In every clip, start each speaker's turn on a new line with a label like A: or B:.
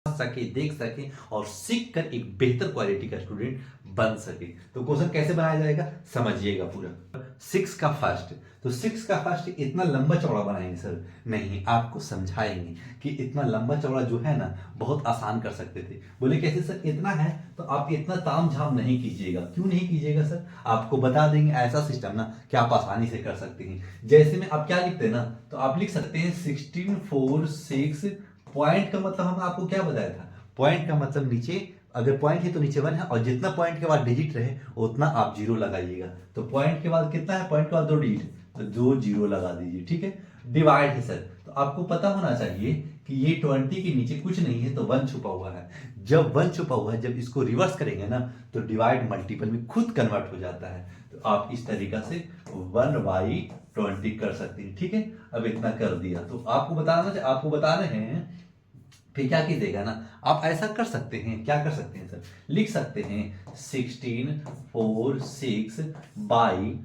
A: सके, देख सके और सीख कर एक बेहतर क्वालिटी का स्टूडेंट बन सके। तो क्वेश्चन कैसे बनाया जाएगा समझिएगा पूरा। 6 का फर्स्ट, तो 6 का फर्स्ट इतना लंबा चौड़ा बनाएंगे सर? नहीं, आपको समझाएंगे कि इतना लंबा चौड़ा जो है ना बहुत आसान कर सकते थे। बोले कैसे सर? इतना है तो आप इतना ताम झाम नहीं कीजिएगा। क्यों नहीं कीजिएगा सर? आपको बता देंगे ऐसा सिस्टम ना कि आप आसानी से कर सकते हैं। जैसे में आप क्या लिखते हैं ना, तो आप लिख सकते हैं 16 4 6। पॉइंट का मतलब हम आपको क्या बताया था? पॉइंट का मतलब नीचे अगर पॉइंट है तो नीचे 1 है, और जितना पॉइंट के बाद डिजिट रहे उतना आप जीरो लगाइएगा। तो पॉइंट के बाद कितना है? पॉइंट के बाद 2 डिजिट, तो 2 जीरो लगा दीजिए। ठीक है, डिवाइड है सर, तो आपको पता होना चाहिए कि ये 20 के नीचे कुछ नहीं है तो 1 छुपा हुआ है। जब 1 छुपा हुआ है, जब इसको रिवर्स करेंगे ना तो डिवाइड मल्टीपल में खुद कन्वर्ट हो जाता है। तो आप इस तरीका से 1/20 कर सकते हैं। ठीक है, अब इतना कर दिया तो आपको बताना है। फिर क्या कीजिएगा ना, आप ऐसा कर सकते हैं, क्या कर सकते हैं सर? लिख सकते हैं 16 4 6 बाई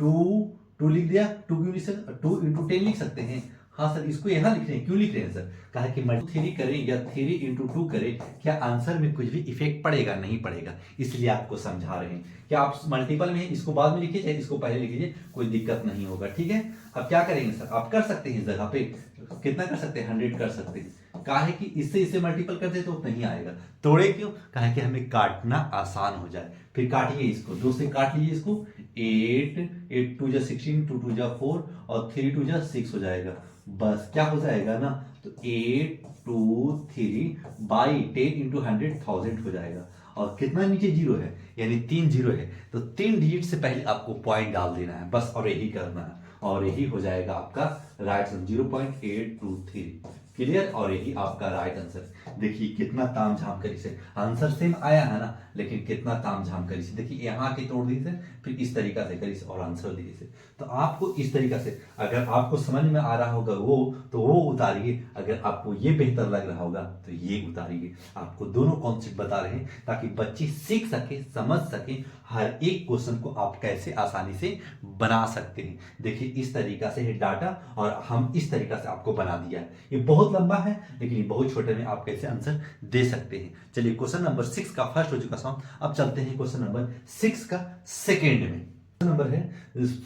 A: 2। 2 लिख दिया, 2 क्यों लिख सकते? 2 इंटू 10 लिख सकते हैं। हाँ सर, इसको यहाँ लिख रहे हैं, क्यों लिख रहे हैं सर? कहा कि मल्टी 3 करें या 3 इंटू 2 करें, क्या आंसर में कुछ भी इफेक्ट पड़ेगा? नहीं पड़ेगा। इसलिए आपको समझा रहे हैं कि आप मल्टीपल में इसको बाद में लिखिए चाहे इसको पहले लिखिए, कोई दिक्कत नहीं होगा। ठीक है, अब क्या करेंगे सर? आप कर सकते हैं इस जगह पे कितना कर सकते हैं? 100 कर सकते हैं। काहे कि इससे इसे मल्टीपल कर दे तो नहीं आएगा। तोड़े क्यों? काहे कि हमें काटना आसान हो जाए। फिर काटिए इसको, 2 से काट लीजिए इसको। 8 8 2 16, 2 2 4 और 3 2 6 हो जाएगा। बस क्या हो जाएगा ना, तो 8 2 3 बाई 10 इंटू 100 1000 हो जाएगा। और कितना नीचे जीरो है, यानी 3 जीरो है, तो 3 डिजिट से पहले आपको पॉइंट डाल देना है बस, और यही करना है और यही हो जाएगा आपका राइट आंसर 0.823। क्लियर? और यही आपका राइट आंसर। देखिए कितना ताम झाम करी से आंसर सेम आया है ना, लेकिन कितना ताम झाम करी से। देखिए यहाँ के तोड़ दी से, फिर इस तरीका से करी से और आंसर दिए से। तो आपको इस तरीका से अगर आपको समझ में आ रहा होगा वो तो वो उतारिए, अगर आपको ये बेहतर लग रहा होगा तो ये उतारिए। आपको दोनों कॉन्सेप्ट बता रहे हैं ताकि बच्चे सीख सके, समझ सके हर एक क्वेश्चन को आप कैसे आसानी से बना सकते हैं। देखिए इस तरीका से है डाटा और हम इस तरीका से आपको बना दिया है। ये बहुत लंबा है लेकिन ये बहुत छोटे में आप कैसे आंसर दे सकते हैं। चलिए क्वेश्चन नंबर 6 का फर्स्ट हो चुका सॉन्ग, अब चलते हैं क्वेश्चन नंबर 6 का सेकेंड में। नंबर है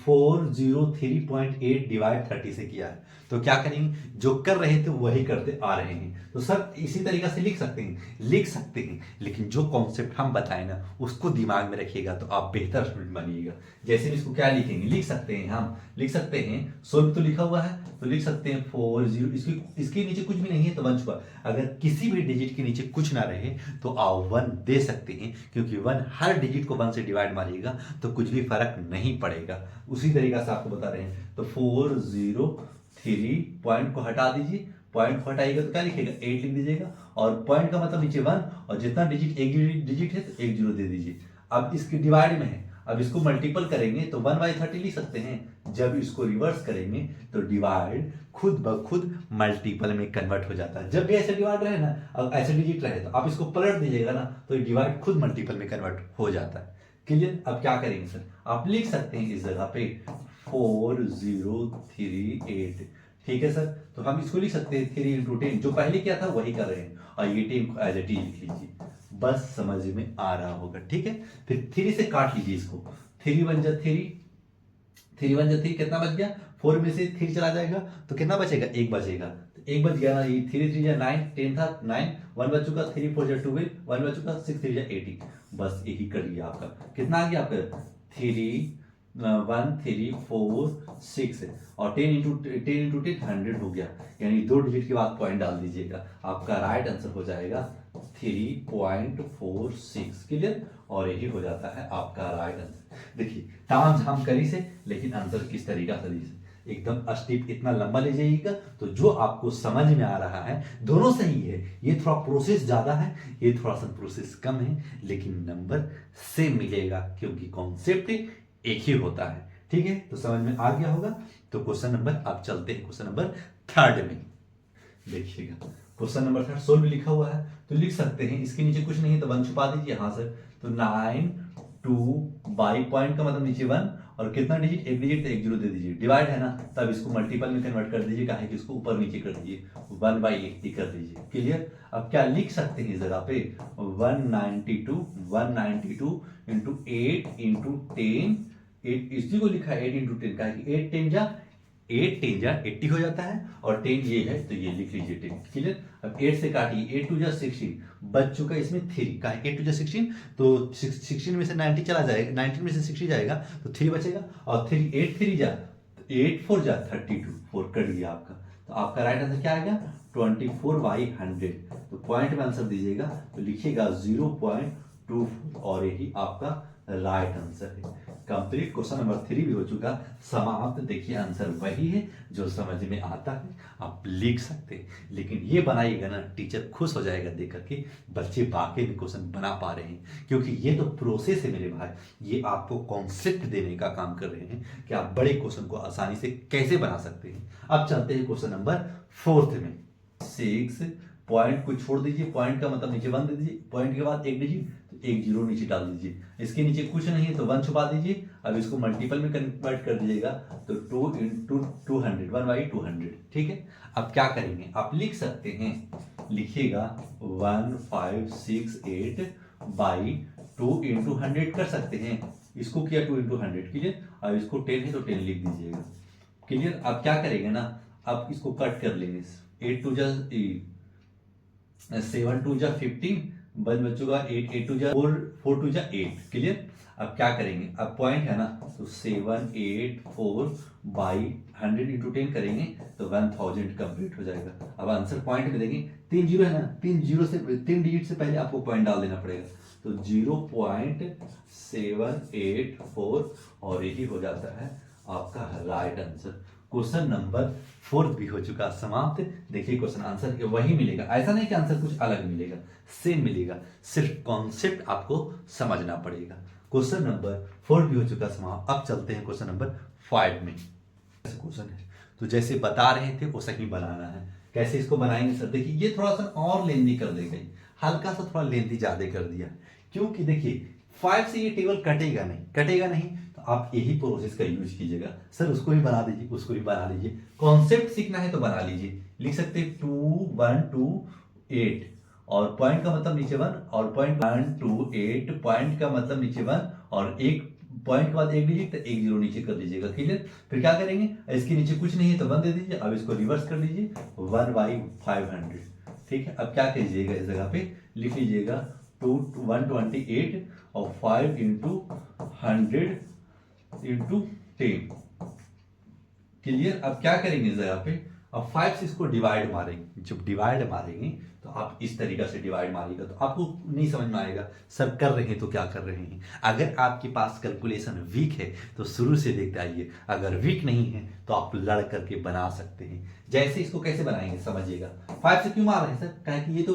A: 403.8 डिवाइड 30 से किया है। तो क्या करेंगे, जो कर रहे थे वही करते आ रहे हैं। तो सर इसी तरीका से लिख सकते हैं, लेकिन जो कॉन्सेप्ट हम बताए ना उसको दिमाग में रखिएगा तो आप बेहतर स्टूडेंट बनिएगा। जैसे इसको क्या लिखेंगे, लिख सकते हैं, हम लिख सकते हैं सोल्व तो लिखा हुआ है तो लिख सकते हैं 40, इसके नीचे कुछ भी नहीं है तो 1 छुपा। अगर किसी भी डिजिट के नीचे कुछ ना रहे तो आप 1 दे सकते हैं, क्योंकि 1 हर डिजिट को 1 से डिवाइड मारिएगा तो कुछ भी फर्क नहीं पड़ेगा। उसी तरीका से आपको बता रहे हैं। तो 403 पॉइंट को हटा दीजिए, पॉइंट को हटाइएगा तो क्या लिखेगा 8 लिख दीजिएगा, और पॉइंट का मतलब नीचे 1 और जितना डिजिट एक डिजिट है तो 1 जीरो दे दीजिए। अब इसके डिवाइड में है, अब इसको मल्टीपल करेंगे तो 1/30 लिख सकते हैं। जब इसको रिवर्स करेंगे तो डिवाइड खुद ब खुद मल्टीपल में कन्वर्ट हो जाता है। जब भी ऐसे डिवाइड रहे ना, अब ऐसे डिजिट रहे तो आप इसको पलट दीजिएगा ना तो डिवाइड खुद मल्टीपल में कन्वर्ट हो जाता है। क्लियर? अब क्या करेंगे सर, आप लिख सकते हैं इस जगह पे 4038। ठीक है सर, तो हम इसको लिख सकते हैं 3 इंटू 10, जो पहले किया था वही कर रहे हैं, और ये 10 को एज इट इज लिख लीजिए। बस समझ में आ रहा होगा। ठीक है, फिर 3 से काट लीजिए इसको। 3 1 जा 3, 3 1 जा 3 कितना बच गया? 4 में से 3 चला जाएगा तो कितना बचेगा? 1 बचेगा। तो 1 बच गया ना, ये 3 3 जा 9, 10 था 9, 1 बच चुका, 3 4 जा 12, 1 बच चुका, 6 3 जा 80। बस यही कर लिया आपका। कितना आ गया आपका? 3 1 3 4 6 और 10 इंटू 10 100 हो गया, यानी 2 डिजिट के बाद पॉइंट डाल दीजिएगा, आपका राइट आंसर हो जाएगा 3.46। क्लियर? और यही हो जाता है आपका राइट आंसर। देखिए ताम झाम करी से, लेकिन आंसर किस तरीका से एकदम स्टेप इतना लंबा ले जाइएगा तो जो आपको समझ में आ रहा है दोनों सही है। ये थोड़ा प्रोसेस ज्यादा है, ये थोड़ा सा प्रोसेस कम है, लेकिन नंबर सेम मिलेगा क्योंकि कॉन्सेप्ट एक ही होता है। ठीक है, तो समझ में आ गया होगा। तो क्वेश्चन नंबर, आप चलते हैं क्वेश्चन नंबर 3 में। देखिएगा क्वेश्चन नंबर 3 सोल्व लिखा हुआ है तो लिख सकते हैं, इसके नीचे कुछ नहीं है तो 1 छुपा दीजिए। हाँ सर, तो 9 2 बाई पॉइंट का मतलब नीचे 1 और कितना डिजिट, एक डिजिट तो एक जीरो दे दीजिए, डिवाइड है ना, तब इसको मल्टीपल में कन्वर्ट कर दीजिए, काहे कि इसको ऊपर नीचे कर दीजिए, 1/80 कर दीजिए। क्लियर। अब क्या लिख सकते हैं इस जगह पे 192 इंटू 8 इंटू 10, इसी को लिखा है 8 इंटू 10 का, 8 10 जा 80 हो जाता है और 10 ये है तो ये लिख लीजिए 10। क्लियर। अब 8 से काटिए, 8 2 जा 16 बच चुका है इसमें 3 का, 8 2 जा 16 तो 16 में से 90 चला जाएगा, 19 में से 60 जाएगा तो 3 बचेगा और 3 8 3 जा 8 4 जा 32, 4 कट गया आपका। तो आपका राइट आंसर क्या आ गया 24/100। तो पॉइंट में आंसर दीजिएगा तो लिखिएगा 0.24 और यही आपका राइट आंसर है। कंप्लीट क्वेश्चन नंबर 3 भी हो चुका, समाप्त। देखिए आंसर वही है जो समझ में आता है, आप लिख सकते हैं, लेकिन ये बनाइएगा ना टीचर खुश हो जाएगा देख करके बच्चे वाकई में क्वेश्चन बना पा रहे हैं, क्योंकि ये तो प्रोसेस है मेरे भाई, ये आपको कॉन्सेप्ट देने का काम कर रहे हैं कि आप बड़े क्वेश्चन को आसानी से कैसे बना सकते हैं। अब चलते हैं क्वेश्चन नंबर 4 में। 6 पॉइंट को छोड़ दीजिए, पॉइंट का मतलब नीचे 1 दे दीजिए, पॉइंट के बाद एक डिजिट तो एक जीरो नीचे डाल दीजिए, इसके नीचे कुछ नहीं है तो 1 छुपा दीजिए। अब इसको मल्टीपल में कन्वर्ट कर दीजिएगा तो 2 इंटू 200, 1/200। ठीक है। अब क्या करेंगे, आप लिख सकते हैं, लिखिएगा 1568 बाई 2 इंटू 100 कर सकते हैं, इसको किया 2 इंटू 100। क्लियर। अब इसको 10 है तो 10 लिख दीजिएगा। क्लियर। अब क्या करेंगे ना, अब इसको कट कर लेंगे, 8 2 जा 7 2 जा 15 बचूंगा 8 8 2 जा 4 4 2 जा 8। क्लियर। अब क्या करेंगे, अब पॉइंट है ना तो 784 बाई 100 इंटू 10 करेंगे तो 1000 कंप्लीट हो जाएगा। अब आंसर पॉइंट में देंगे, 3 जीरो है ना, 3 जीरो से 3 डिजिट से पहले आपको पॉइंट डाल देना पड़ेगा, तो 0.784 और यही हो जाता है आपका राइट आंसर। क्वेश्चन नंबर 4 भी हो चुका समाप्त। देखिए क्वेश्चन आंसर वही मिलेगा, ऐसा नहीं कि आंसर कुछ अलग मिलेगा, सेम मिलेगा, सिर्फ कॉन्सेप्ट आपको समझना पड़ेगा। क्वेश्चन नंबर 4 भी हो चुका समाप्त। अब चलते हैं क्वेश्चन नंबर 5 में। क्वेश्चन है तो जैसे बता रहे थे वैसा ही बनाना है। कैसे इसको बनाएंगे सर, देखिए ये थोड़ा सा और लेंदी कर देगा, हल्का सा थोड़ा लेंदी ज्यादा कर दिया, क्योंकि देखिए 5 से ये टेबल कटेगा नहीं, तो आप यही प्रोसेस का यूज कीजिएगा। सर उसको भी बना दीजिए, उसको भी बना लीजिए, कॉन्सेप्ट सीखना है तो बना लीजिए। लिख सकते हैं 2 1 2 8 और पॉइंट का मतलब नीचे 1 और पॉइंट 1 2 8 पॉइंट का मतलब नीचे 1 और एक पॉइंट के बाद एक डिजिट तो एक जीरो नीचे कर दीजिएगा। क्लियर। फिर क्या करेंगे, इसके नीचे कुछ नहीं है तो 1 दे दीजिए। अब इसको रिवर्स कर लीजिए 1/500। ठीक है। अब क्या कीजिएगा, इस जगह पे लिख लीजिएगा 128 और 5 इंटू 100 इंटू 10। क्लियर। अब क्या करेंगे इस जगह पे, अब 5 से इसको डिवाइड मारेंगे, जब डिवाइड मारेंगे तो आप इस तरीका से डिवाइड मारिएगा तो आपको नहीं समझ में आएगा सर कर रहे हैं तो क्या कर रहे हैं। अगर आपके पास कैलकुलेशन वीक है तो शुरू से देखते आइए, अगर वीक नहीं है तो आप लड़ करके बना सकते हैं। जैसे इसको कैसे बनाएंगे समझिएगा। 5 से क्यों मार रहे हैं सर, कहे कि ये तो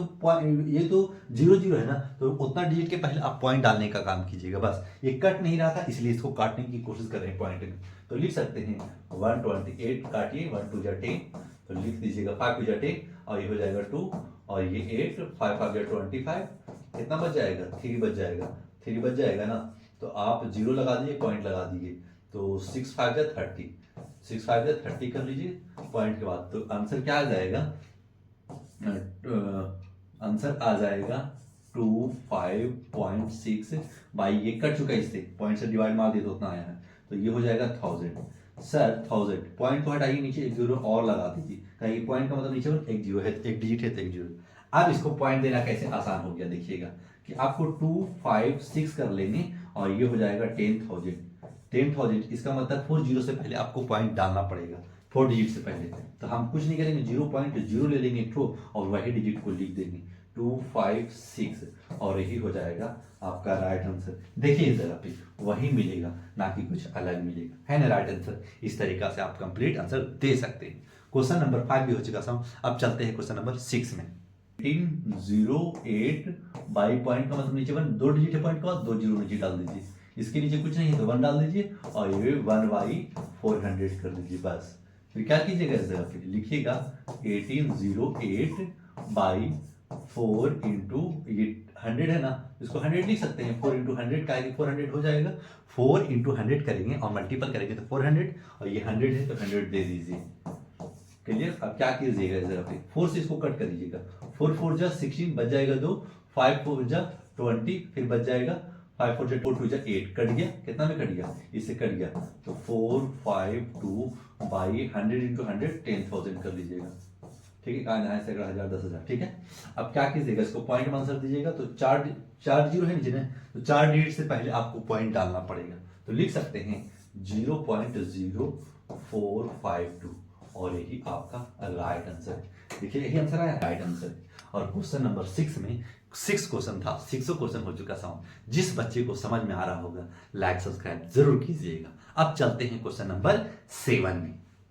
A: 0 0 है ना, तो उतना डिजिट के पहले आप पॉइंट डालने का काम कीजिएगा। बस ये कट नहीं रहा था इसलिए इसको काटने की कोशिश कर रहे हैं पॉइंट में। तो लिख सकते हैं 128 काटिए, 1 2 जा 10 तो लिख दीजिएगा 5 2 जा 10 और ये हो जाएगा 2 और ये 8 5 5 जा 25 कितना बच जाएगा, 3 बच जाएगा, 3 बच जाएगा ना, तो आप 0 लगा दीजिए, पॉइंट लगा दीजिए, तो 6 5 जा 30, 6 5 जा 30 कर लीजिए पॉइंट के बाद। तो आंसर क्या आ जाएगा, आंसर आ जाएगा 25.6 बाई ये कट चुका है, इससे पॉइंट से डिवाइड मार दिया तो उतना आया है, तो ये हो जाएगा 1000। सर 1000 पॉइंट को हटाइए, नीचे एक जीरो और लगा दीजिए, कहीं पॉइंट का मतलब नीचे एक जीरो है, एक डिजिट है तो एक जीरो। अब इसको पॉइंट देना कैसे आसान हो गया, देखिएगा कि आपको 256 कर लेंगे और ये हो जाएगा 10,000। इसका मतलब 4 जीरो से पहले आपको पॉइंट डालना पड़ेगा, 4 डिजिट से पहले। तो हम कुछ नहीं करेंगे, 0.0 ले लेंगे एक और वही डिजिट को लिख देंगे 256 और यही हो जाएगा आपका राइट आंसर। देखिए इस जगह पे वही मिलेगा, ना कि कुछ अलग मिलेगा, है ना राइट आंसर। इस तरीका से आप कंप्लीट आंसर दे सकते हैं। क्वेश्चन नंबर 5 भी हो चुका था। अब चलते हैं क्वेश्चन नंबर 6 में। 1808 बाई पॉइंट का मतलब नीचे 1 2 डिजिट है, पॉइंट का बाद 2 जीरो नीचे डाल दीजिए, इसके नीचे कुछ नहीं है तो 1 डाल दीजिए और ये 1/400 कर दीजिए। बस फिर क्या कीजिएगा, इस जगह पे लिखिएगा 1808 बाई 4 इंटू ये 100 है ना, इसको 100 लिख सकते हैं, 4 इंटू 100 का आगे 400 हो जाएगा। 4 इंटू 100 करेंगे और मल्टीपल करेंगे तो 400, और ये 100 है तो 100 दे दीजिए। क्लियर? अब क्या कीजिएगा, जरा पे 4 से इसको कट कर दीजिएगा। 4 4 जा 16, बच जाएगा 2, 5 4 जा 20, फिर बच जाएगा 5 4 जा 4 2 जा 8, कट गया, कितना में कट गया, इससे कट गया, तो 4 5 2 बाई 100 इंटू 100 10,000 कर लीजिएगा। ठीक है, कहा यहाँ से 10,000 10,000। ठीक है, अब क्या कीजिएगा, इसको पॉइंट में आंसर दीजिएगा, तो 4 जीरो है नीचे में, तो 4 डिजिट से पहले आपको पॉइंट डालना पड़ेगा, तो लिख सकते हैं 0.0452, और यही आपका राइट आंसर है। देखिए यही आंसर आया, राइट आंसर है। और क्वेश्चन नंबर 6 में 6 क्वेश्चन था, 6 क्वेश्चन हो चुका साउंड। जिस बच्चे को समझ में आ रहा होगा लाइक सब्सक्राइब जरूर कीजिएगा। अब चलते हैं क्वेश्चन नंबर 7 में।